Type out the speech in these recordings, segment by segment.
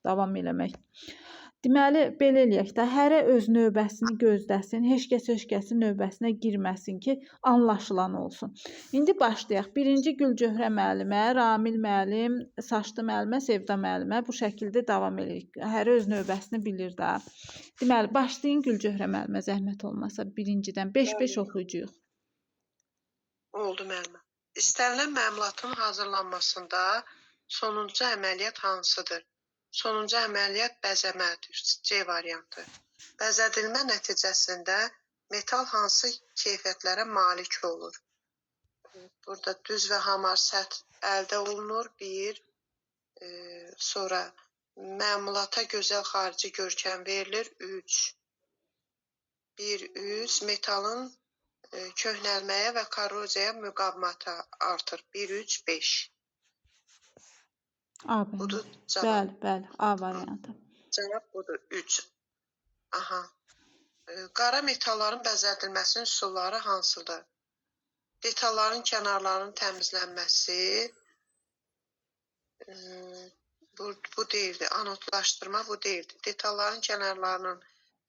davam eləmək. Deməli, belə eləyək də, hərə öz növbəsini gözləsin, heç kəsin növbəsinə girməsin ki, anlaşılan olsun. İndi başlayaq. Birinci Gülcöhrə müəllimə, Ramil müəllim, Saçlı müəllimə, Sevda müəllimə bu şəkildə davam edirik. Hərə öz növbəsini bilir də. Deməli, başlayın Gülcöhrə müəllimə, zəhmət olmasa birincidən 5-5 oxuyucuyuq. Oldu müəllimə. İstənilən məlumatın hazırlanmasında sonuncu əməliyyat hansıdır? Sonuncu əməliyyat bəzəmədir. C variantı. Bəzədilmə nəticəsində metal hansı keyfiyyətlərə malik olur? Burada düz və hamar səth əldə olunur. Bir. Sonra məmulata gözəl xarici görkəm verilir. 3. 1-3. Metalın köhnəlməyə və korroziyaya müqaviməti artır. 1-3-5. A Budur variantı. cavab. Bəli, A variantı. Cavab budur. 3. Aha. Qara metalların bəzədilməsinin üsulları hansıdır? Detalların kənarlarının təmizlənməsi. Bu deyildi. Anotlaşdırma bu deyildi. Detalların kənarlarının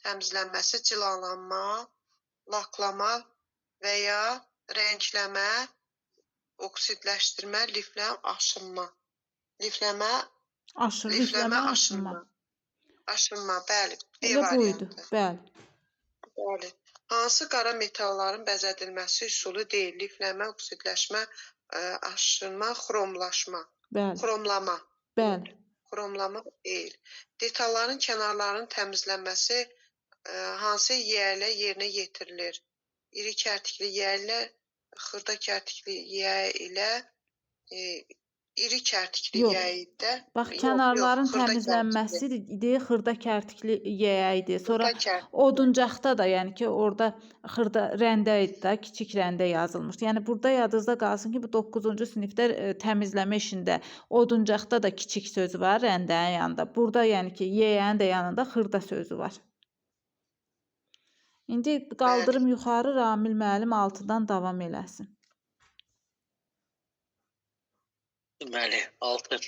təmizlənməsi, cilalanma, laklama və ya rəngləmə, oksidləşdirmə, lifləm, aşınma. Lifləmə, aşınma. Aşınma, bəli. D Elə variantı. buydu, bəli. Bəli. Hansı qara metalların bəzədilməsi üsulu deyil? Lifləmə, oksidləşmə, aşınma, xromlaşma. Bəli. Xromlama. Bəli. Xromlama deyil. Detalların kənarlarının təmizlənməsi hansı yağ ilə yerinə yetirilir? İri kərtikli yağ ilə, xırda kərtikli yağ ilə, iri kərtikli yağ ilə. Bax, kənarların təmizlənməsi idi, xırda kərtikli yağ idi. Sonra oduncaqda da, yəni ki, orada xırda rəndə idi də, kiçik rəndə yazılmışdı. Yəni burada yadınızda qalsın ki, bu 9-cu sinifdə təmizləmə işində oduncaqda da kiçik sözü var rəndənin yanında. Burada yəni ki, yağın da yanında xırda sözü var. İndi qaldırım yuxarı, Ramil müəllim 6-dan davam eləsin. Deməli, 6.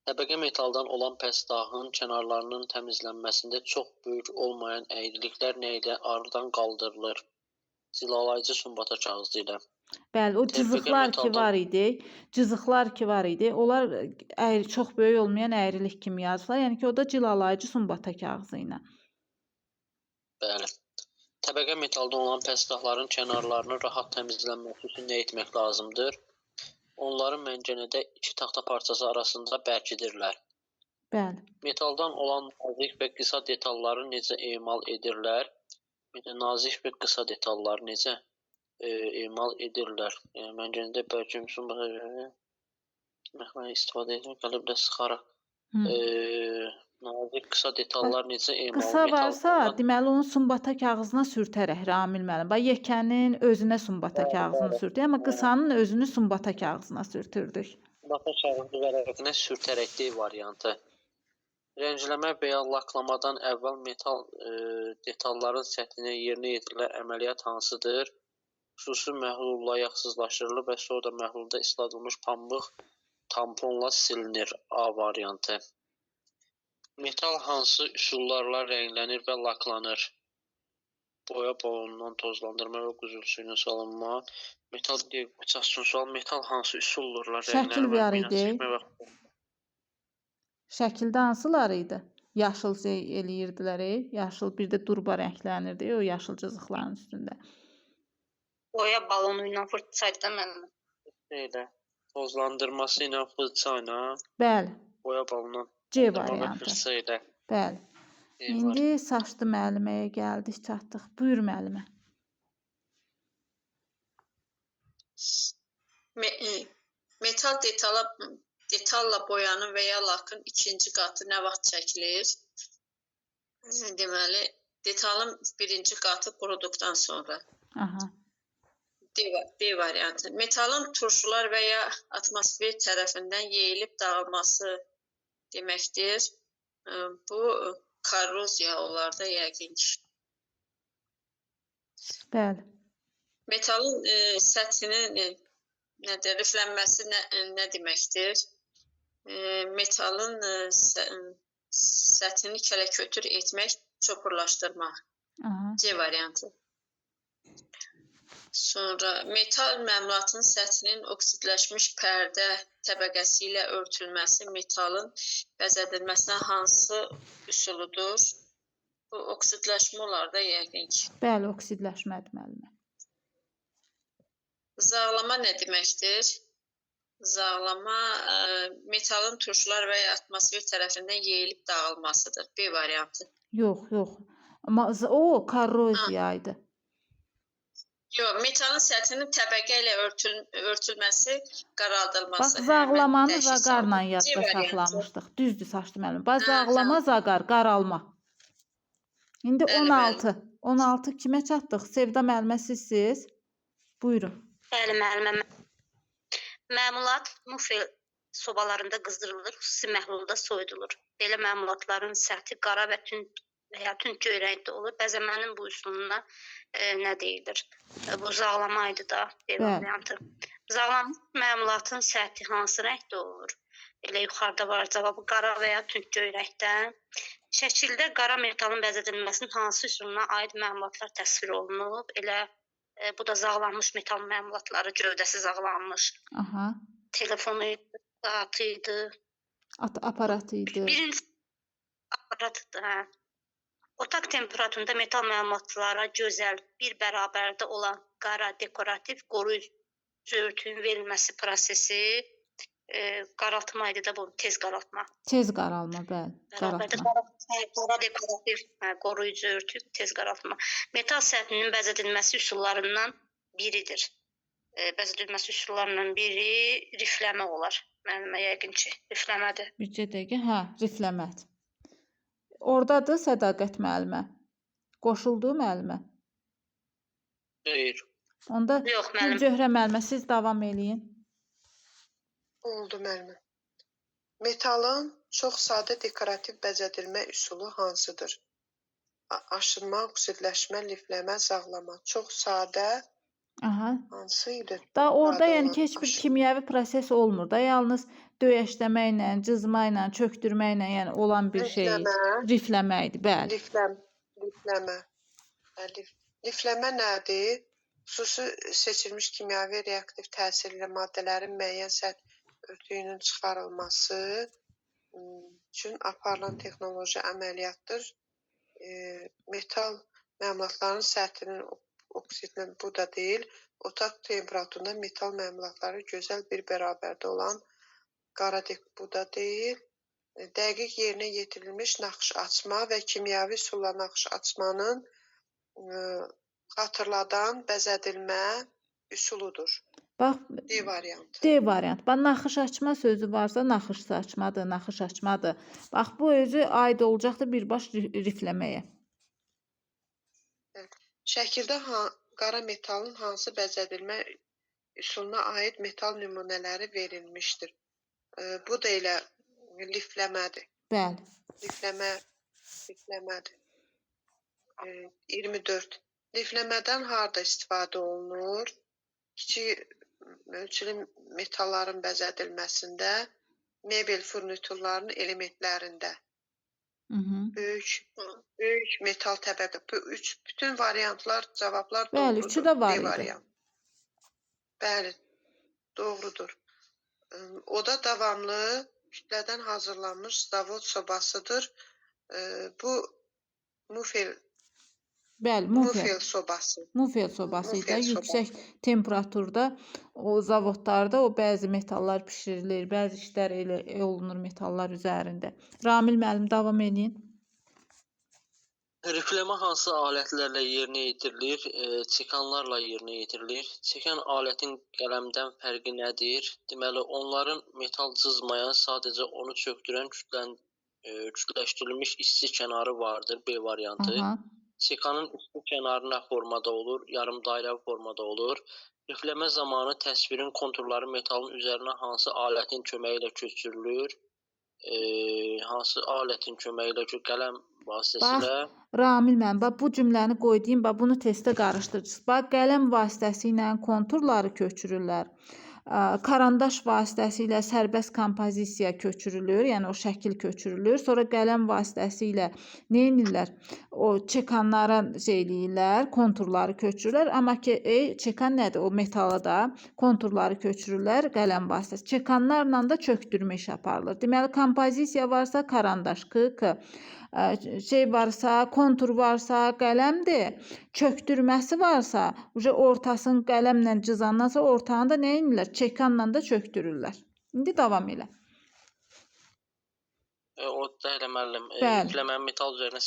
Təbəqə metaldan olan pəstahın kənarlarının təmizlənməsində çox böyük olmayan əyriliklər nə ilə aradan qaldırılır? Cilalayıcı sumbata kağızı ilə. Bəli, o cızıqlar ki var idi, onlar çox böyük olmayan əyrilik kimi yazılır. Yəni ki, o da cilalayıcı sumbata kağızı ilə. Bəli. Təbəqə metaldan olan pəstahların kənarlarının rahat təmizlənməsi üçün nə etmək lazımdır? Onları məncənədə iki taxta parçası arasında bərkidirlər. Bəli. Metaldan olan nazik və qısa detalları necə emal edirlər? Nazik və qısa detalları necə emal edirlər? Məncənədə bərkim məxməni istifadə etmək, qəliblə sıxaraq. Nazik qısa detallar necə emal? Qısa varsa, deməli onu sumbata kağızına sürtərək, Ramil müəllim. Bax, yekənin özünə sumbata kağızını sürtür, amma qısanın özünü sumbata kağızına sürtürdük. Sumbata kağızı vərəqinə sürtərək D variantı. Rəngləmə və ya laklamadan əvvəl metal detalların səthinə yerinə yetirilən əməliyyat hansıdır? Xüsusi məhlulla yaxsızlaşdırılır və sonra da məhlulda isladılmış pambıq tamponla silinir. A variantı. Metal hansı üsullarla rənglənir və laklanır? Boya balonundan tozlandırma və quzul suyuna salınma. Metal metal hansı üsullarla rənglənir? Şəkil var idi. Şəkildə hansıları idi? Yaşıl eləyirdilər, yaşıl bir də durba rənglənirdi o yaşıl cızıqların üstündə. Boya balonu ilə fırçaydı da mənim. Elə. Tozlandırması ilə fırça ilə. Bəli. Boya balonu. C variantı. Bəli. İndi Saçlı müəlliməyə gəldik, çatdıq. Buyur müəllimə. Metal detalla boyanın və ya lakın ikinci qatı nə vaxt çəkilir? Deməli, detalın birinci qatı quruduqdan sonra. Aha. D variantı. Metalın turşular və ya atmosfer tərəfindən yeyilib dağılması deməkdir. Bu korroziya olar da yəqin ki. Bəli. Metalın səthinin riflənməsi nə deməkdir? metalın səthini kələ-kötür etmək, çopurlaşdırmaq. Aha. C variantı. Sonra metal məmulatın səthinin oksidləşmiş pərdə təbəqəsi ilə örtülməsi metalın bəzədilməsinə hansı üsuludur? Bu oksidləşmə olar da yəqin ki. Bəli, oksidləşmədir müəllimə. Zağlama nə deməkdir? Zağlama metalın turşular və ya atmosfer tərəfindən yeyilib dağılmasıdır. B variantı. Yox, yox. Amma o korroziya idi. Yox, metalın səthinin təbəqə ilə örtülməsi, qaraldılması. Bax, zağlamanı Həmin zaqarla C yadda variantı. saxlamışdıq. Düzdür Saçlı müəllim. Bax, Hə, zağlama, zaqar, qaralma. İndi Bəli, 16. 16 kimə çatdıq? Sevda müəllimə sizsiz. Buyurun. Bəli, müəllimə. Məmulat mufel sobalarında qızdırılır, xüsusi məhlulda soyudulur. Belə məmulatların səthi qara və tünd və ya tünd göy rəngdə olur. Bəzəmənin bu üsuluna nə deyilir? Bu zağlama idi da, B variantı. Zağlama məmulatın səthi hansı rəngdə olur? Elə yuxarıda var cavabı qara və ya tünd göy rəngdən. Şəkildə qara metalın bəzədilməsinin hansı üsuluna aid məmulatlar təsvir olunub? Elə bu da zağlanmış metal məmulatları, gövdəsi zağlanmış. Aha. Telefonu idi, saatı idi. Aparatı idi. Birinci aparatıdır, hə. Otaq temperaturunda metal məmulatlara gözəl, bir bərabərdə olan qara dekorativ qoruyucu örtüyün verilməsi prosesi qaraltma idi da bu, tez qaraltma. Tez qaralma, bəli. Qaraltma. Qara dekorativ qoruyucu örtü, tez qaraltma. Metal səthinin bəzədilməsi üsullarından biridir. Bəzədilməsi üsullarından biri rifləmə olar. Müəllimə yəqin ki, rifləmədir. Bircə dəqiqə, hə, rifləmət. Ordadır Sədaqət müəllimə. Qoşuldu müəllimə. Xeyr. Onda Yox, müəllim. Gülcöhrə müəllimə siz davam eləyin. Oldu müəllimə. Metalın çox sadə dekorativ bəzədilmə üsulu hansıdır? Aşınma, oksidləşmə, lifləmə, zağlama. Çox sadə Aha. hansı idi? Da orada Sadə yəni olan heç bir aşınma. kimyəvi proses olmur da, yalnız döyəşləməklə, cızmayla, çökdürməklə, yəni olan bir şey. Rifləmə idi, bəli. Lifləmə. Lifləmə nədir? Xüsusi seçilmiş kimyəvi reaktiv təsir ilə maddələrin müəyyən səth örtüyünün çıxarılması üçün aparılan texnoloji əməliyyatdır. Metal məmulatların səthinin oksidlə bu da deyil. Otaq temperaturunda metal məmulatları gözəl bir bərabərdə olan qara bu da deyil. Dəqiq yerinə yetirilmiş naxış açma və kimyəvi üsulla naxış açmanın xatırladan bəzədilmə üsuludur. Bax, D variantı. D variant. Bax, naxış açma sözü varsa, naxış açmadır, naxış açmadır. Bax, bu özü aid olacaqdır birbaş rifləməyə. Şəkildə qara metalın hansı bəzədilmə üsuluna aid metal nümunələri verilmişdir? Bu da elə lifləmədir. Bəli. Lifləmədir. 24. Lifləmədən harda istifadə olunur? Kiçik ölçülü metalların bəzədilməsində, mebel furniturlarının elementlərində. Böyük metal təbəqə. Bütün variantlar, cavablar doğrudur. Bəli, üçü də var idi. Variant. Bəli, doğrudur. O da davamlı kütlədən hazırlanmış zavod sobasıdır. Bu mufel sobası. Mufel sobası idi. Yüksək temperaturda o zavodlarda o bəzi metallar bişirilir, bəzi işlər elə olunur metallar üzərində. Ramil müəllim davam edin. Rifləmə hansı alətlərlə yerinə yetirilir? Çekanlarla yerinə yetirilir. Çekan alətin qələmdən fərqi nədir? Deməli, onların metal cızmayan, sadəcə onu çökdürən kütləşdirilmiş isti kənarı vardır, B variantı. Aha. Çekanın üstü kənarı nə formada olur? Yarım dairəvi formada olur. Rifləmə zamanı təsvirin konturları metalın üzərinə hansı alətin köməyi ilə köçürülür? Hansı alətin köməyi ilə qələm vasitəsilə? Ramil müəllim, bax bu cümləni qoydum, bax bunu testdə qarışdırırsınız. Bax qələm vasitəsilə konturları köçürürlər. karandaş vasitəsilə sərbəst kompozisiya köçürülür, yəni o şəkil köçürülür. Sonra qələm vasitəsilə nə edirlər? O çekanlara şey eləyirlər, konturları köçürürlər. Amma ki, çekan nədir? O metala da konturları köçürürlər qələm vasitəsilə. Çekanlarla da çökdürmə işi aparılır. Deməli, kompozisiya varsa karandaş, şey varsa, kontur varsa, qələmdir. Çökdürməsi varsa, ortasını qələmlə cızandan sonra ortanı da nə edirlər? Çekanla da çökdürürlər. İndi davam elə. O da elə müəllim, Bəli. yükləmənin metal üzərinə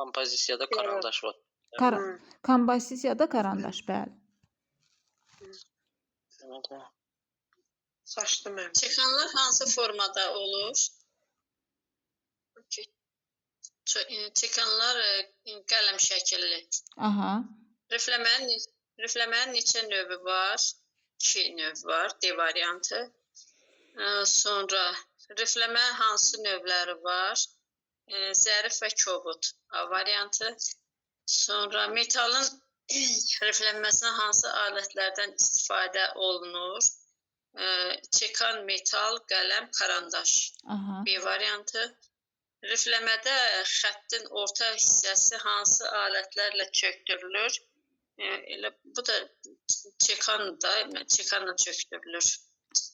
kompozisiyada karandaş var. Kompozisiyada karandaş, bəli. Saçdı mən. Çekanlar hansı formada olur? Çekanlar qələm şəkilli. Aha. Rifləmənin neçə növü var? 2 növ var, D variantı. Sonra rifləmə hansı növləri var? Zərif və kobud A variantı. Sonra metalın riflənməsinə hansı alətlərdən istifadə olunur? Çekan, metal, qələm, karandaş Aha. B variantı. Rifləmədə xəttin orta hissəsi hansı alətlərlə çökdürülür? Elə bu da çekanla çökdürülür.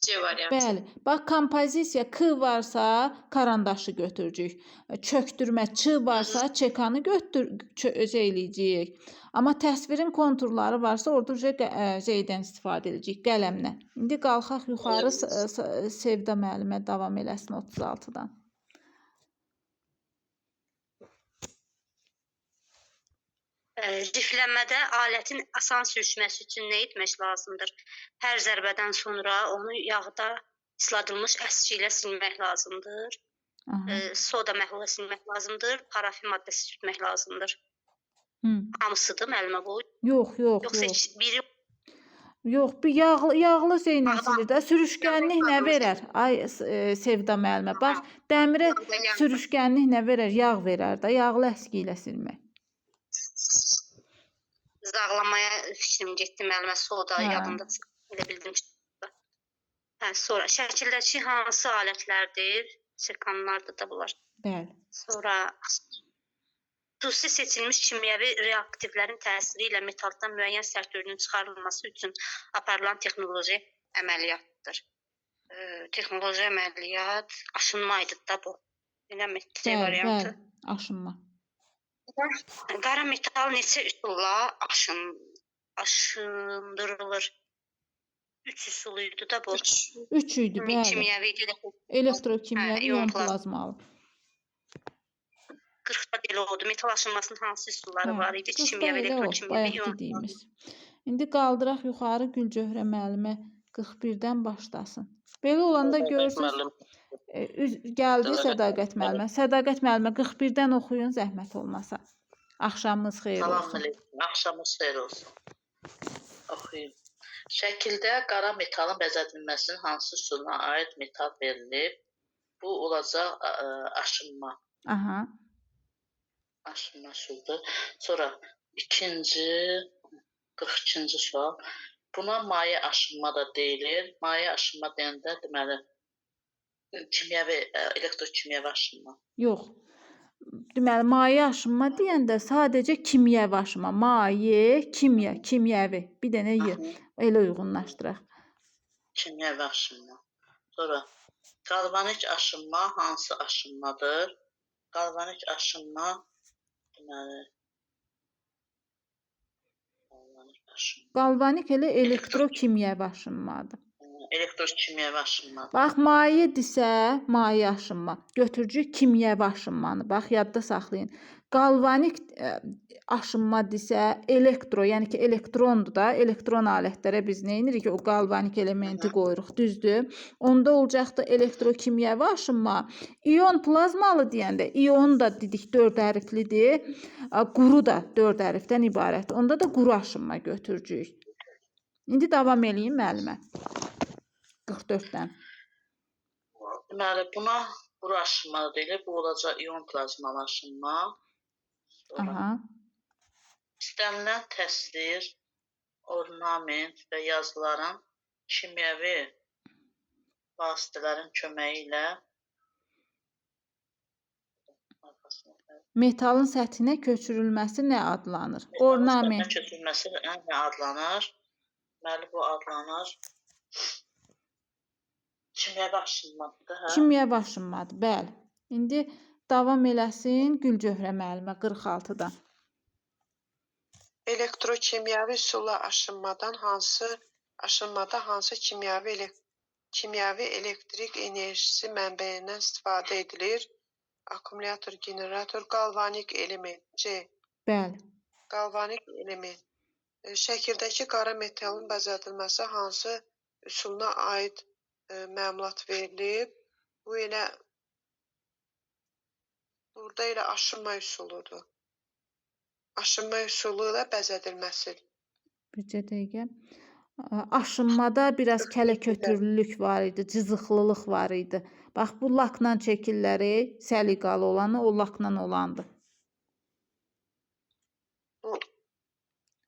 C variantı. Bəli. Bax, kompozisiya K varsa karandaşı götürəcəyik. Çökdürmə Ç varsa çekanı eləyəcəyik. Amma təsvirin konturları varsa orada şeydən istifadə edəcəyik, qələmlə. İndi qalxaq yuxarı Sevda müəllimə davam eləsin 36-dan. Rifləmədə alətin asan sürüşməsi üçün nə etmək lazımdır? Hər zərbədən sonra onu yağda isladılmış əski ilə silmək lazımdır. Soda məhlulu silmək lazımdır. Parafin maddəsi sürtmək lazımdır. Hamısıdır müəllimə bu? Yox. Yoxsa biri? Yox, bu yağlı şeylə silir də. Sürüşkənlik nə verər? Ay Sevda müəllimə, bax, dəmirə sürüşkənlik nə verər? Yağ verər də, yağlı əski ilə silmək. Zağlamaya fikrim getdi müəllimə, soda yadımda elə bildim ki. Sonra şəkildəki hansı alətlərdir? Çekanlardır da bunlar. Bəli. Sonra xüsusi seçilmiş kimyəvi reaktivlərin təsiri ilə metaldan müəyyən sərt ürünün çıxarılması üçün aparılan texnoloji əməliyyatdır. Texnoloji əməliyyat aşınmaydı da bu. Eləmi? C variantı. Bəli, aşınma. Qara metal neçə üsulla aşındırılır? 3 üsuluydu da bu. 3 idi, bəli. Kimyəvi, elektrokimyəvi, ion plazmalı. 40-da belə oldu. Metal aşınmasının hansı üsulları var idi? Kimyəvi, elektrokimyəvi, ion plazmalı. İndi qaldıraq yuxarı Gülcöhrə müəllimə 41-dən başlasın. Belə olanda görürsünüz, gəldi Sədaqət müəllimə. Sədaqət müəllimə 41-dən oxuyun, zəhmət olmasa. Axşamınız xeyir olsun. Axşamınız xeyir olsun. Oxuyun. Şəkildə qara metalın bəzədilməsinin hansı üsuluna aid metal verilib? Bu olacaq aşınma. Aha. Aşınma üsuludur. Sonra 42-ci sual. Buna maye aşınma da deyilir. Maye aşınma deyəndə deməli kimyəvi, elektrokimyəvi aşınma. Yox. Deməli, maye aşınma deyəndə sadəcə kimyəvi aşınma. Maye, kimyəvi. Bir dənə yer. Elə uyğunlaşdıraq. Kimyəvi aşınma. Sonra qalvanik aşınma hansı aşınmadır? Qalvanik aşınma deməli Qalvanik elə elektrokimyəvi aşınmadır. Elektrokimyəvi aşınmadır. Bax, mayedirsə, maye aşınma. Götürcük kimyəvi aşınmanı. Bax, yadda saxlayın. Qalvanik aşınma desə, elektro, yəni ki, elektrondur da. Elektron alətlərə biz nə edirik ki, o qalvanik elementi qoyuruq, düzdür? Onda olacaqdır elektrokimyəvi aşınma. İon plazmalı deyəndə, ion da dedik 4 hərflidir. Quru da 4 hərfdən ibarət. Onda da quru aşınma götürcük. İndi davam eləyin müəllimə. 44-dən. Deməli, buna quru aşınma deyilir. Bu olacaq ion plazmalı aşınma. Aha. İstənilən təsvir, ornament və yazıların kimyəvi vasitələrin köməyi ilə Metalın səthinə köçürülməsi nə adlanır? metalın Ornament. səthinə köçürülməsi nə adlanır? Deməli, bu adlanır kimyəvi aşınmadır, hə? Kimyəvi aşınmadır, bəli. İndi davam eləsin Gülcöhrə müəllimə 46-dan. Elektrokimyəvi üsulla aşınmada hansı kimyəvi elektrik enerjisi mənbəyindən istifadə edilir? Akkumulyator, generator, qalvanik element. C. Bəli. Qalvanik element. Şəkildəki qara metalın bəzədilməsi hansı üsuluna aid məlumat verilib? Bu elə burada elə aşınma üsuludur. Aşınma üsulu ilə bəzədilməsi. Bircə dəqiqə. Aşınmada biraz kələkötürlülük var idi, cızıqlılıq var idi. Bax bu lakla çəkirlər, səliqalı olanı, o lakla olandı. Bu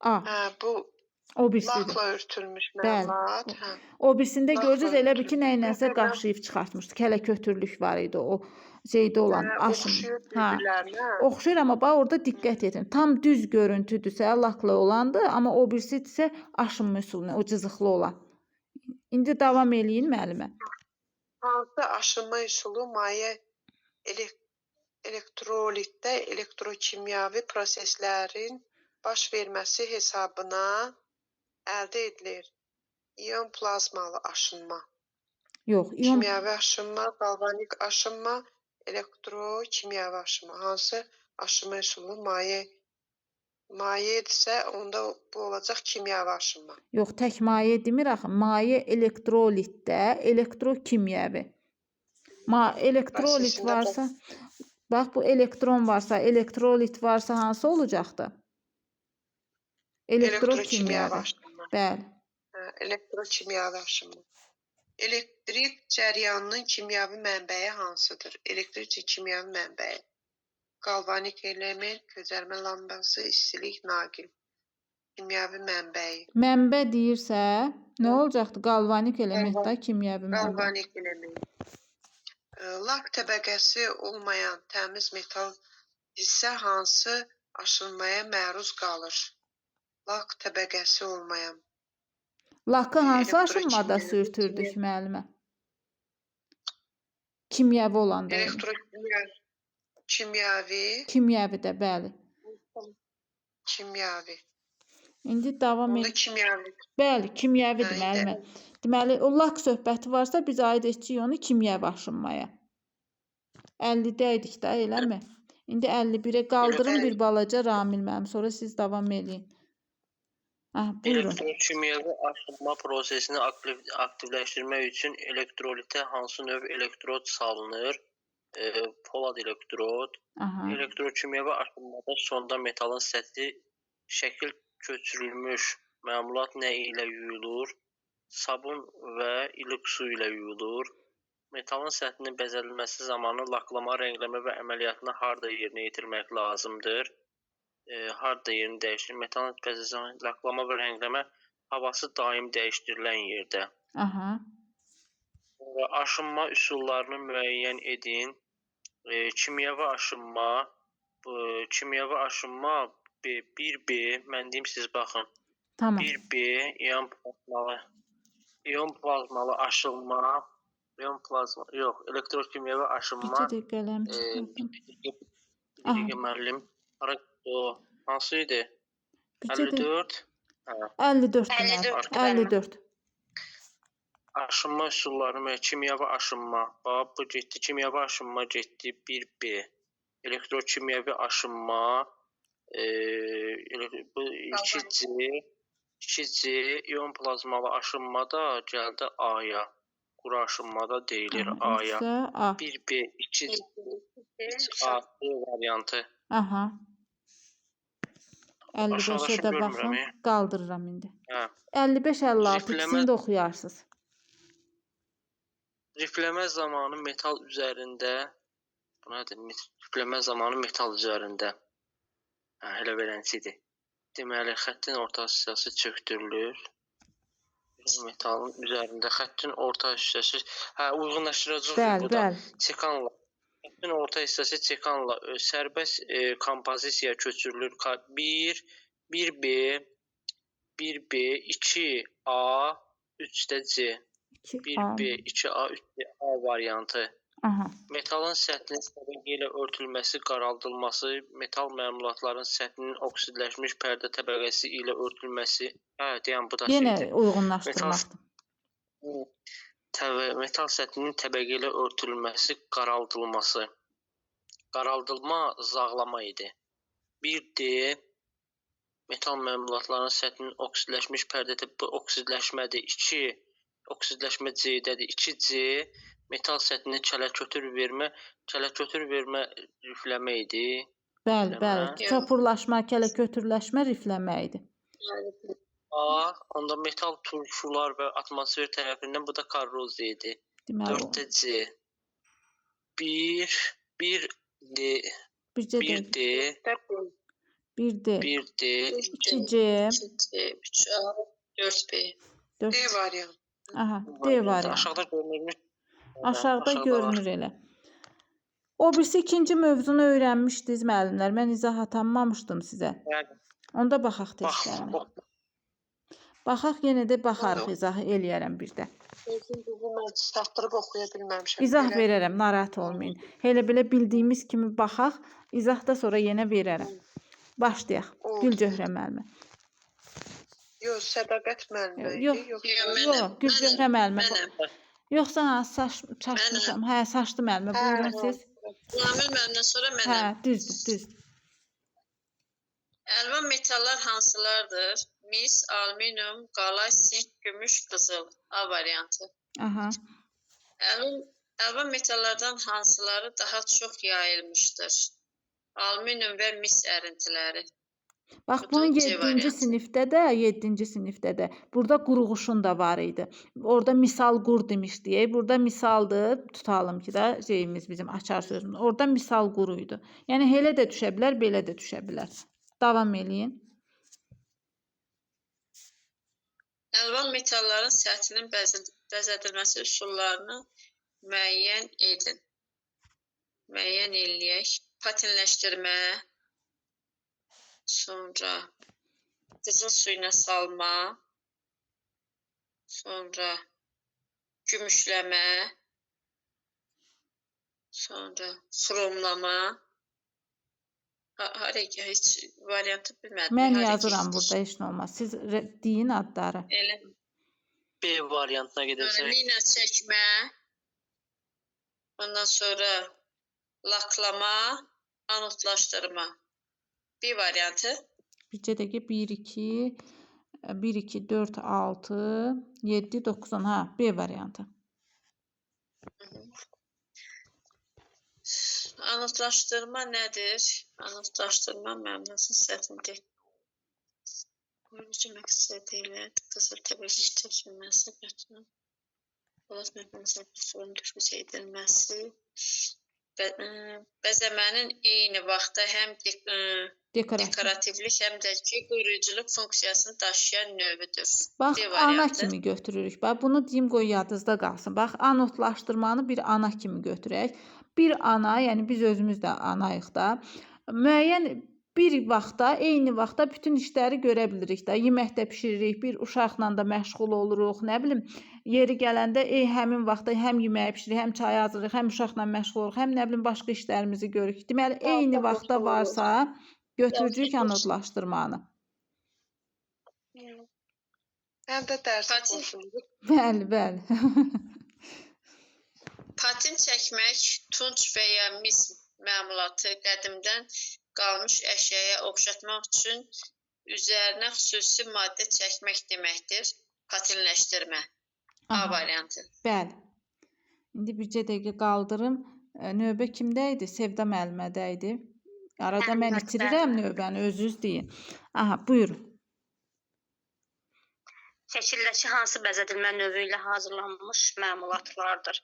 A. bu O birisidir. lakla örtülmüş Bəli. məlumat. O birisində Lakla görürsüz elə bir ki, örtülmüş. nəyləsə qaşıyıb çıxartmışdı. Kələkötürlük var idi o şeydə olan aşınma. Oxşuyur bir-birlərinə. Oxşuyur amma bax orada diqqət edin. Tam düz görüntüdürsə lakla olandı, amma o birisi isə aşınma üsuluna, o cızıqlı olan. İndi davam eləyin müəllimə. Hansı aşınma üsulu maye elektrolitdə elektrokimyəvi proseslərin baş verməsi hesabına əldə edilir? İyon plazmalı aşınma, Yox, iyon kimyəvi aşınma, galvanik aşınma, elektrokimyəvi aşınma. Hansı aşınma üsulu mayedirsə, onda bu olacaq kimyəvi aşınma. yox, tək maye demir axı. Maye elektrolitdə elektrokimyəvi. Elektrolit Prosesində varsa, bax bu elektron varsa, elektrolit varsa hansı olacaqdı? Elektrokimyəvi. aşınma. Bəli. Elektrokimyəvi aşınma. Elektrik cəryanının kimyəvi mənbəyi hansıdır? Elektrik kimyəvi mənbəyi. Galvanik element, közərmə lambası, istilik, naqil. Kimyəvi mənbəyi. Mənbə deyirsə, nə olacaqdı? Galvanik elementdə kimyəvi mənbə. Galvanik element. Lak təbəqəsi olmayan təmiz metal hissə hansı aşınmaya məruz qalır? Lak təbəqəsi olmayan. Lakı hansı Elektrokimyəvi, aşınmada sürtürdük müəllimə? Kimyəvi olanda. Elektrokimyəvi. Kimyəvidə, bəli. Kimyəvi. İndi davam Onda et. kimyəvi. Bəli, kimyəvidir Hə, müəllimə. Deməli, o lak söhbəti varsa biz aid etdik onu kimyəvi aşınmaya. 50-də idik də, eləmi? İndi 51-ə qaldırın bir balaca Ramil müəllim, sonra siz davam eləyin. Buyurun. Elektrokimyəvi aşınma prosesini aktivləşdirmək üçün elektrolitə hansı növ elektrod salınır? Polad elektrod. Aha. Elektrokimyəvi aşınmada sonda metalın səthi şəkil köçürülmüş məmulat nə ilə yuyulur? Sabun və ilik su ilə yuyulur. Metalın səthinin bəzədilməsi zamanı laklama, rəngləmə və əməliyyatını harda yerinə yetirmək lazımdır? Harda yerini dəyişdirir? Metalın bəzədilməsi, laklama və rəngləmə havası daim dəyişdirilən yerdə. Aha. Aşınma üsullarını müəyyən edin. Kimyəvi aşınma 1B, mən deyim siz baxın. Tamam. 1B iyon plazmalı aşınma, elektrokimyəvi aşınma. İki dəqiqələrimi çıxardım. Bir müəllim, hansı idi? 54. 54. 54. Aşınma üsulları, kimyəvi aşınma. Bax, bu getdi, kimyəvi aşınma getdi 1B. Elektrokimyəvi aşınma, bu 2C, iyon plazmalı aşınma da gəldi A-ya. Quru aşınmada deyilir A-ya. 1B, 2C, A variantı. Aha. 55'e də baxın, qaldırıram indi. 55-56 ikisini də oxuyarsınız. Rifləmə zamanı metal üzərində, bu nədir? Rifləmə zamanı metal üzərində, elə verəncədir. Deməli, xəttin orta hissəsi çökdürülür. metalın üzərində xəttin orta hissəsi, uyğunlaşdıracağıq Bəli, bu da bəli. çekanla. Xəttin orta hissəsi çekanla sərbəst kompozisiyaya köçürülür. 1B, 1B, 2A, 3-də C. 1B, 2A, 3B, A variantı. Aha. Metalın səthinin təbəqə ilə örtülməsi, qaraldılması, metal məmulatların səthinin oksidləşmiş pərdə təbəqəsi ilə örtülməsi. Deyəm bu da Yenə şeydir. uyğunlaşdırmaqdır. Metal səthinin təbəqə ilə örtülməsi, qaraldılması. Qaraldılma zağlama idi. 1D, metal məmulatların səthinin oksidləşmiş pərdə təbəqəsi oksidləşmədir. 2, oksidləşmə C-dədir. 2C, metal səthinin kələ-kötür vermə rifləmə idi. Bəli, bəli. Çopurlaşma, kələ-kötürləşmə rifləmə idi. A, onda metal turşular və atmosfer tərəfindən bu da korroziya idi. 4-də C. 1D, 2C, 3A, 4B. D variantı. Aha, D variantı. Aşağıda görünür. Aşağıda görünür elə. O birisi ikinci mövzunu öyrənmişdiniz müəllimlər. Mən izahat tanımamışdım sizə. Onda baxaq testlərinə. Baxaq, yenə də baxarıq, izah eləyərəm bir də. Mən çatdırıb oxuya bilməmişəm. İzah verərəm, narahat olmayın. Elə-belə bildiyimiz kimi baxaq, izahda sonra yenə verərəm. Başlayaq. Gülcöhrə müəllimə. Yox, Sədaqət müəllimə idi. Yox, Gülcöhrə müəllimə. Yoxsa çaşmışam. Saçlı müəllimə. Buyurun siz. Namil müəllimdən sonra mənəm. Düzdür. Əlvan metallar hansılardır? Mis, alüminium, qalay, sink, gümüş, qızıl. A variantı. Aha. Əlvan metallardan hansıları daha çox yayılmışdır? Alüminium və mis ərintiləri. Bax, bunun 7-ci sinifdə də burada qurğuşun da var idi. Orada misal qur demişdik. Burada misaldır, tutalım ki da şeyimiz bizim açar sözümüz. Orada misal quruydu. Yəni elə də düşə bilər, belə də düşə bilər. Davam eləyin. Əlvan metalların səthinin bəzədilməsi üsullarını müəyyən edin. Müəyyən eləyək. Patinləşdirmə, sonra qızıl suyuna salma, sonra gümüşləmə, sonra xromlama. Heç variantı bilmədim. Mən yazıram burada, heç nə olmaz. Siz deyin adları. Elə. B variantına gedəcək. Mina çəkmə, ondan sonra laklama, anodlaşdırma. B variantı. Bircə dəqiqə 1, 2, 4, 6, 7, 9, 10. B variantı. Anodlaşdırma nədir? Anodlaşdırma məmulatın səthində qoruyucu məqsədi ilə qızıl təbəqənin çəkilməsi, polad mexanizminin düşmüş edilməsi, bəzəmənin eyni vaxtda həm dekorativlik, həm də ki, qoruyuculuq funksiyasını daşıyan növüdür. Bax, ana kimi götürürük. Bax, bunu deyim, qoy yadınızda qalsın. Bax, anodlaşdırmanı bir ana kimi götürək. Bir ana, yəni biz özümüz də anayıq da, müəyyən bir vaxtda, eyni vaxtda bütün işləri görə bilirik də. Yemək də pişiririk, bir uşaqla da məşğul oluruq, nə bilim, yeri gələndə həmin vaxtda həm yeməyi pişiririk, həm çay hazırlayırıq, həm uşaqla məşğul oluruq, həm nə bilim başqa işlərimizi görürük. Deməli, eyni vaxtda varsa götürəcəyik anodlaşdırmanı. Həm də dərs qoşulur. Bəli. Patin çəkmək, tunç və ya mis məmulatı qədimdən qalmış əşyaya oxşatmaq üçün üzərinə xüsusi maddə çəkmək deməkdir. Patinləşdirmə. A variantı. Bəli. İndi bircə dəqiqə qaldırım. Növbə kimdə idi? Sevda müəllimədə idi. Arada mən itirirəm növbəni, özünüz deyin. Aha, buyurun. Şəkildəki hansı bəzədilmə növü ilə hazırlanmış məmulatlardır?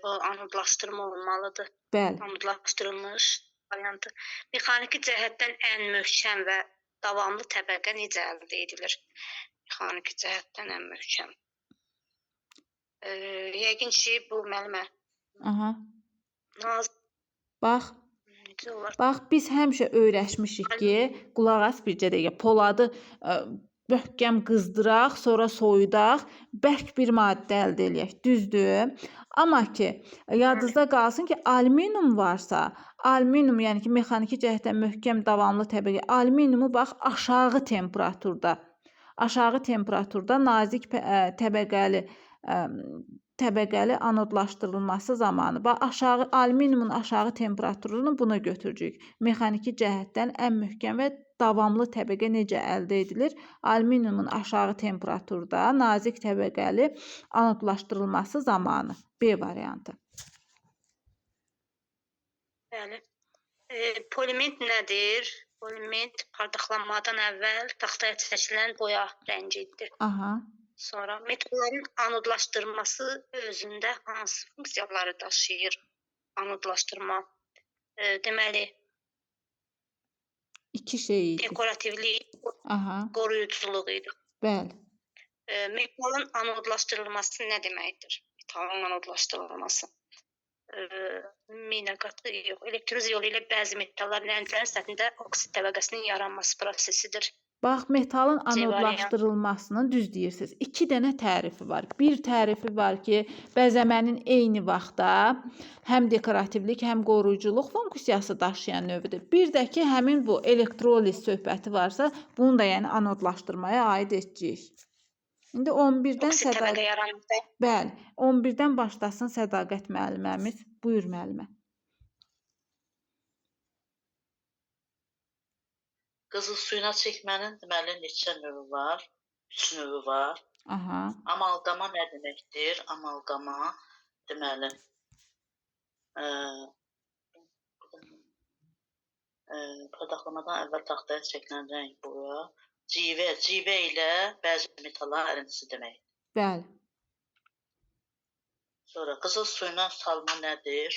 Bu anodlaşdırma olmalıdır. Bəli. Anodlaşdırılmış variantı. Mexaniki cəhətdən ən möhkəm və davamlı təbəqə necə əldə edilir? mexaniki cəhətdən ən möhkəm. Yəqin ki, bu müəllimə Aha. nazik Bax, olar. bax biz həmişə öyrəşmişik ki, qulaq as bircə dəqiqə. Poladı möhkəm qızdıraq, sonra soyudaq, bərk bir maddə əldə eləyək. Düzdür? Amma ki, yadınızda qalsın ki, alüminium varsa, alüminium, yəni ki, mexaniki cəhətdən möhkəm, davamlı təbəqə, alüminiumu bax aşağı temperaturda nazik təbəqəli anodlaşdırılması zamanı alüminiumun aşağı temperaturunu buna götürəcəyik. Mexaniki cəhətdən ən möhkəm və davamlı təbəqə necə əldə edilir? Alüminiumun aşağı temperaturda nazik təbəqəli anodlaşdırılması zamanı. B variantı. Bəli. Poliment nədir? Poliment parlaqlanmadan əvvəl taxtaya çəkilən boya rəngidir. Aha. Sonra metalların anodlaşdırması özündə hansı funksiyaları daşıyır? Anodlaşdırma. Deməli, İki şey idi. dekorativlik, Aha. qoruyuculuq idi. Bəli. Metalın anodlaşdırılması nə deməkdir? Metalın anodlaşdırılması. Mina qatı yox. Elektroz yolu ilə bəzi metallar lənətlərin səthində oksid təbəqəsinin yaranması prosesidir. Bax, metalın anodlaşdırılmasının düz deyirsiniz. 2 dənə tərifi var. Bir tərifi var ki, bəzəmənin eyni vaxtda həm dekorativlik, həm qoruyuculuq funksiyası daşıyan növüdür. Bir də ki, həmin bu elektroliz söhbəti varsa, bunu da yəni anodlaşdırmaya aid edəcəyik. İndi 11-dən Oksid təbəqə yaranır. Bəli, 11-dən başlasın Sədaqət müəlliməmiz. Buyur müəllimə. Qızıl suyuna çəkmənin deməli neçə növü var? 3 növü var. Aha. Amalqama nə deməkdir? Amalqama deməli parlaqlamadan əvvəl taxtaya çəkilən rəng boya, civə ilə bəzi metalların ərintisi deməkdir. Bəli. Sonra qızıl suyuna salma nədir?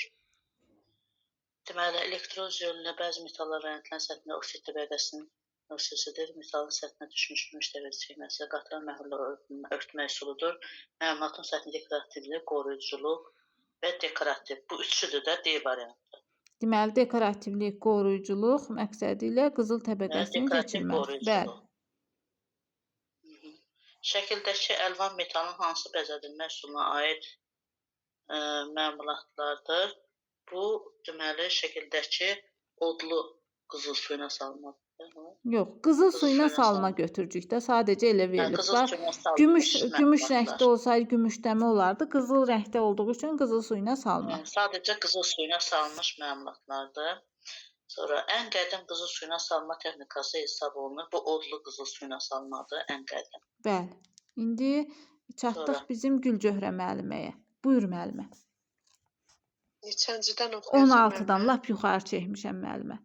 Deməli, elektroz yolu ilə bəzi metalların ərintilən səthində oksid təbəqəsinin prosesidir. Metalın səthinə düşmüş gümüş təbəqəsi çəkməsi, qatıran məhlulları örtmə üsuludur. Məlumatın səthində dekorativlik, qoruyuculuq və dekorativ. Bu üçüdür də D variantı. Deməli, dekorativlik, qoruyuculuq məqsədi ilə qızıl təbəqəsinin keçilməsi. Bəli. Şəkildəki əlvan metalın hansı bəzədilmə üsuluna aid məmulatlardır? Bu, deməli, şəkildəki odlu qızıl suyuna salmadır. Yox, qızıl suyuna salma götürcük də sadəcə elə verilir. Gümüş rəngdə olsaydı gümüşləmə olardı. Qızıl rəngdə olduğu üçün qızıl suyuna salma. Sadəcə qızıl suyuna salmış məmulatlardır. Sonra ən qədim qızıl suyuna salma texnikası hesab olunur. Bu odlu qızıl suyuna salmadır, ən qədim. Bəli. İndi çatdıq bizim Gülcöhrə müəlliməyə. Buyur müəllimə. Neçəncidən oxuyacağam? 16-dan lap yuxarı çəkmişəm müəllimə.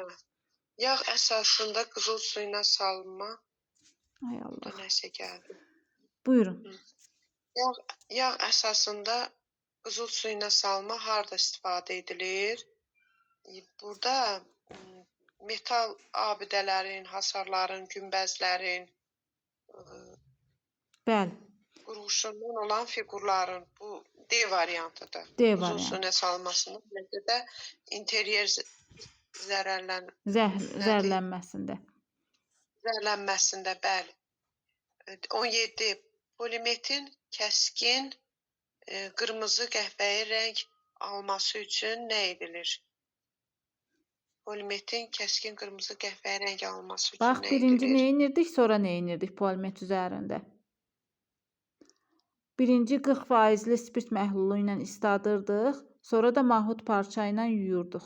Evet. Yağ əsasında qızıl suyuna salma. Ay Allah. Nəsə gəldi. Buyurun. Yağ əsasında qızıl suyuna salma harda istifadə edilir? Burada metal abidələrin, hasarların, günbəzlərin, Bəli. qurğuşundan olan fiqurların bu D variantıdır. D Qızıl variantı. suyuna salmasının necə də interyer zərlənməsində, bəli. 17. Polimetin kəskin qırmızı qəhvəyi rəng alması üçün nə edilir? Polimetin kəskin qırmızı qəhvəyi rəng alması üçün Bax, nə birinci edilir? nə inirdik, sonra nə inirdik polimet üzərində? Birinci 40% spirt məhlulu ilə isladırdıq, sonra da mahud parça ilə yuyurduq.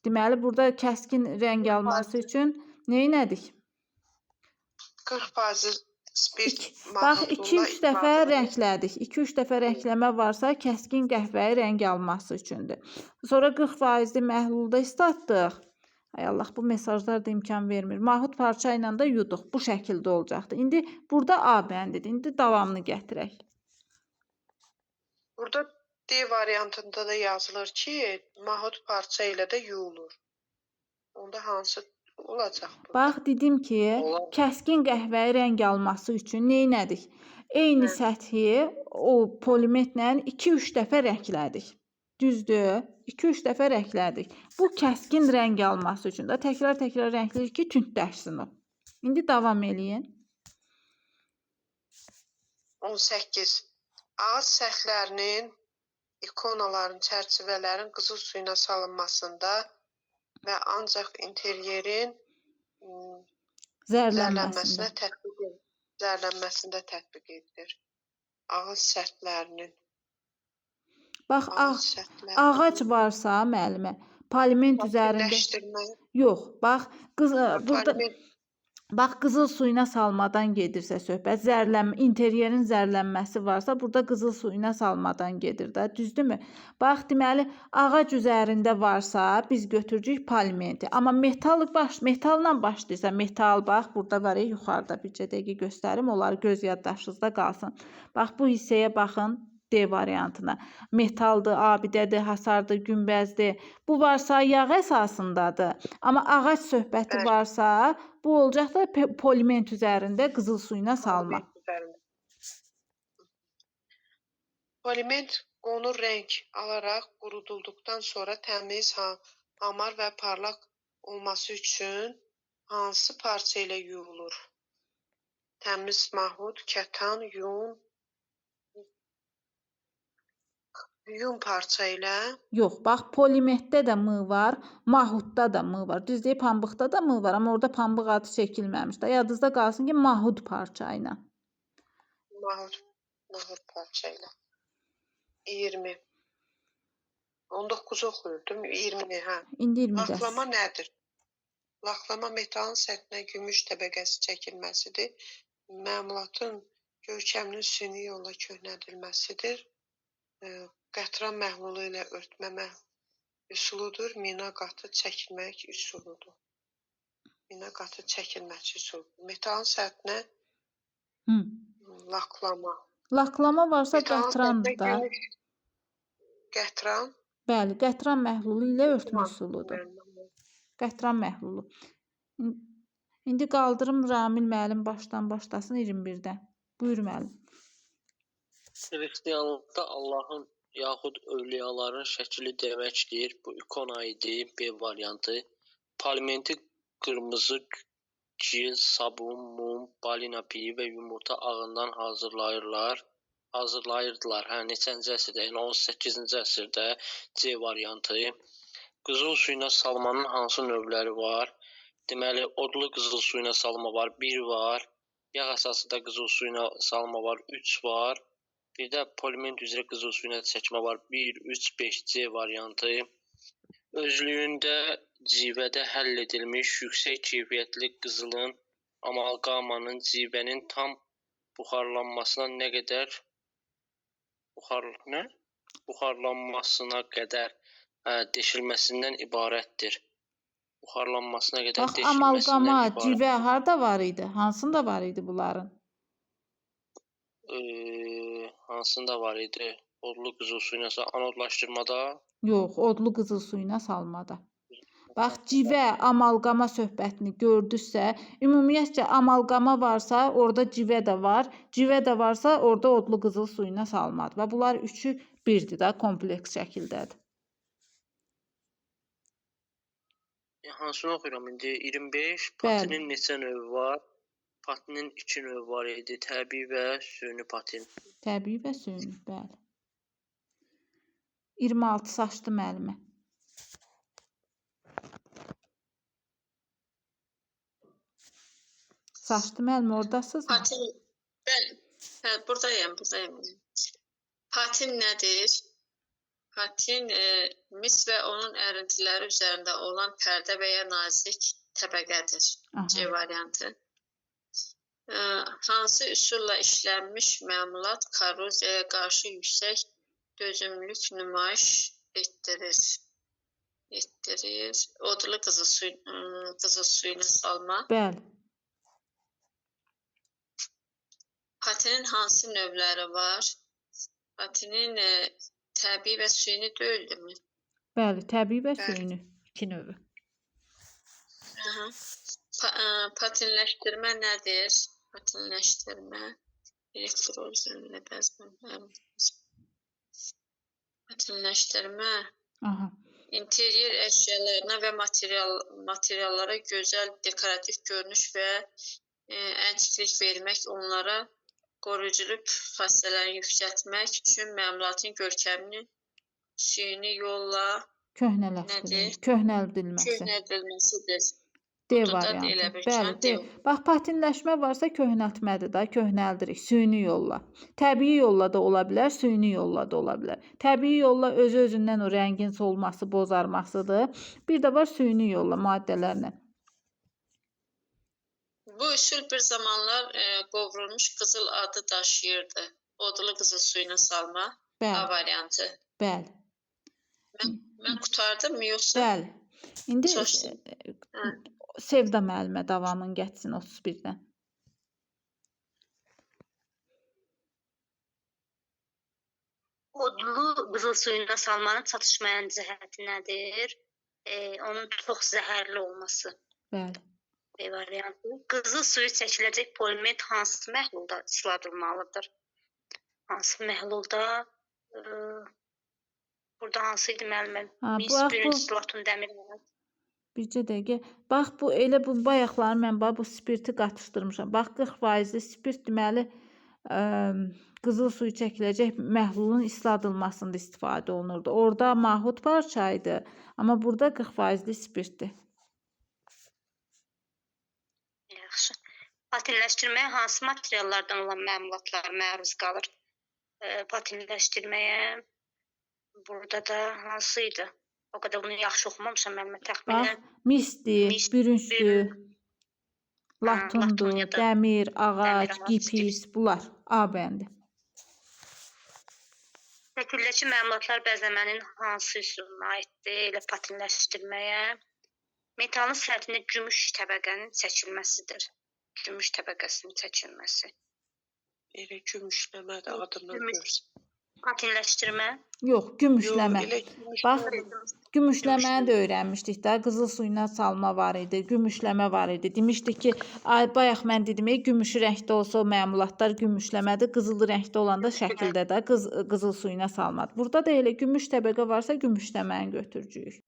Deməli, burada kəskin rəng alması üçün nə edirik? 40% spirt Bax, mahudla 2-3 dəfə rənglədik. 2-3 dəfə rəngləmə varsa, kəskin qəhvəyi rəng alması üçündür. Sonra 40% məhlulda islatdıq. Ay Allah, bu mesajlar da imkan vermir. Mahud parça ilə də yuduq. Bu şəkildə olacaqdı. İndi burada A bəndidir. İndi davamını gətirək. Burada D variantında da yazılır ki, mahud parça ilə də yuyulur. Onda hansı olacaq burada. Bax dedim ki, Olar. kəskin qəhvəyi rəng alması üçün nə etdik? Eyni Hə. səthi o polimetrlə 2-3 dəfə rənglədik. Düzdür? 2-3 dəfə rənglədik. Bu kəskin rəng alması üçün də təkrar-təkrar rəngləyirik ki, tündləşsin o. İndi davam eləyin. 18. Ağac səthlərinin, ikonaların, çərçivələrin qızıl suyuna salınmasında və ancaq interyerin Zərlənməsində. zərlənməsində tətbiq edilir. Ağac səthlərinin. Bax, ağac varsa müəllimə, poliment üzərində Birləşdirmə. yox. Bax, burada Poliment. bax qızıl suyuna salmadan gedirsə söhbət, interyerin zərlənməsi varsa, burada qızıl suyuna salmadan gedir də, düzdürmü? Bax, deməli, ağac üzərində varsa, biz götürəcəyik polimenti. Amma metalla başlayırsa, metal bax, burada var ya, yuxarıda bircə dəqiqə göstərim, onları göz yaddaşınızda qalsın. Bax, bu hissəyə baxın. D variantına. Metaldır, abidədir, hasardır, günbəzdir. Bu varsa yağ əsasındadır. Amma ağac söhbəti varsa, bu olacaq da poliment üzərində qızıl suyuna salma. Poliment qonur rəng alaraq qurudulduqdan sonra təmiz, hamar və parlaq olması üçün hansı parça ilə yuyulur? Təmiz mahud, kətan, yun parça ilə. Yox, bax, polimentdə də M var, mahudda da M var. Düzdür, pambıqda da M var, amma orada pambıq adı çəkilməmiş də. Yadınızda qalsın ki, mahud parça ilə. Mahud parça ilə. 20. 19 oxuyurdum, 20-ni, hə. İndi 20-də. Laxlama nədir? Laxlama metalın səthinə gümüş təbəqəsi çəkilməsidir. Məmulatın görkəminin süni yolla köhnədilməsidir. Qətran məhlulu ilə örtmə üsuludur. Mina qatı çəkilmək üsuludur. Mina qatı çəkilmək üsuludur. Metalın səthinə laklama. Laklama varsa qətrandır da. Qətran? Bəli, qətran məhlulu ilə örtmə üsuludur. Qətran məhlulu. İndi qaldırım Ramil müəllim başdan başlasın 21-də. Buyur müəllim. Xristianlıqda Allahın yaxud övliyaların şəkli deməkdir. Bu ikona idi, B variantı. Polimenti qırmızı gil, sabun, mum, balina piyi və yumurta ağından hazırlayırdılar. Hə, neçənci əsrdə? Yəni 18-ci əsrdə C variantı. Qızıl suyuna salmanın hansı növləri var? Deməli, odlu qızıl suyuna salma var, 1 var. Yağ əsasında qızıl suyuna salma var, 3 var. Bir də poliment üzrə qızıl suyuna çəkmə var, 1, 3, 5, C variantı. Özlüyündə civədə həll edilmiş yüksək keyfiyyətli qızılın amalqamanın civənin tam buxarlanmasına deşilməsindən ibarətdir. Buxarlanmasına qədər Bax, deşilməsindən amalqama, ibarət. civə harda var idi? Hansında var idi bunların? Hansında var idi? Odlu qızıl suyuna anodlaşdırmada? Yox, odlu qızıl suyuna salmada. Bax, civə, amalqama söhbətini gördünüzsə, ümumiyyətcə amalqama varsa, orada civə də var. Civə də varsa, orada odlu qızıl suyuna salmadır. Və bunlar üçü birdir də, kompleks şəkildədir. Hansını oxuyuram indi? 25. Patinin neçə növü var? Patinin 2 növü var idi. Təbii və süni patin. Təbii və süni, bəli. 26 saçdı müəllimə. Saçdı müəllimə, oradasınızmı? Patin, hə, buradayım. Patin nədir? Patin mis və onun ərintiləri üzərində olan pərdə və ya nazik təbəqədir. C variantı. Hansı üsulla işlənmiş məmulat korroziyaya qarşı yüksək dözümlülük nümayiş etdirir? Odlu qızıl suyuna salma. Bəli. Patinin hansı növləri var? Patinin təbii və süni deyildimi? Bəli, təbii və süni 2 növü. Aha. Patinləşdirmə nədir? Patinləşdirmə elektrozönlə bəzmə. Patinləşdirmə Aha. interyer əşyalarına və materiallara gözəl dekorativ görünüş və əntiklik vermək, onlara qoruyuculuk xassələrini yüksəltmək üçün məmulatın görkəmini süni yolla Köhnələşdirilməsi, köhnəldilməsi. köhnədilməsidir. D Burada da variantı. elə bir Bəli, kən D. D. Bax, patinləşmə varsa köhnəltmədir da, köhnəldirik süni yolla. Təbii yolla da ola bilər, süni yolla da ola bilər. Təbii yolla özü-özündən o rəngin solması, bozarmasıdır. Bir də var süni yolla maddələrlə. Bu üsul bir zamanlar qovrulmuş qızıl adı daşıyırdı. Odlu qızıl suyuna salma. A Bəli, variantı. bəli, Mən qurtardım mı yoxsa? bəli. İndi Çalışdım. Sevda müəllimə davamın getsin 31-dən. Odlu qızıl suyuna salmanın çatışmayan cəhəti nədir? Onun çox zəhərli olması. Bəli. B variantı. Qızıl suyu çəkiləcək polimer hansı məhlulda isladılmalıdır? Hansı məhlulda? Burada hansı idi müəllimə? Mis, bürünc, platin, dəmir. Bircə dəqiqə. Bax, bu elə bu bayaqları mən bu spirti qatışdırmışam. Bax, 40% spirt deməli qızıl suyu çəkiləcək məhlulun isladılmasında istifadə olunurdu. Orada mahud parça idi, amma burada 40% spirtdir. Yaxşı. Patinləşdirməyə hansı materiallardan olan məmulatlar məruz qalır? Patinləşdirməyə burada da hansı idi? O qədər bunu yaxşı oxumamışam müəllimə təxminən. Bax, misdir, bürüncdür, latundur, latun ya da dəmir, ağac, ağac, gipis, bunlar A bəndi. Şəkildəki məmulatlar bəzəmənin hansı üsuluna aiddir? Elə patinləşdirməyə. Metalın səthində gümüş təbəqənin çəkilməsidir. Gümüş təbəqəsinin çəkilməsi. Elə gümüşləmədir adından Gümüş. görürsən. Patinləşdirmə. Yox, gümüşləmə. Yox, elə Bax, gümüşləmə. gümüşləməni də öyrənmişdik də. Qızıl suyuna salma var idi, gümüşləmə var idi. Demişdik ki, bayaq mən dedim, gümüşü rəngdə olsa o məmulatlar gümüşləmədir, qızıl rəngdə olanda şəkildə də qızıl suyuna salmadır. Burada da elə gümüş təbəqə varsa gümüşləməni götürəcəyik.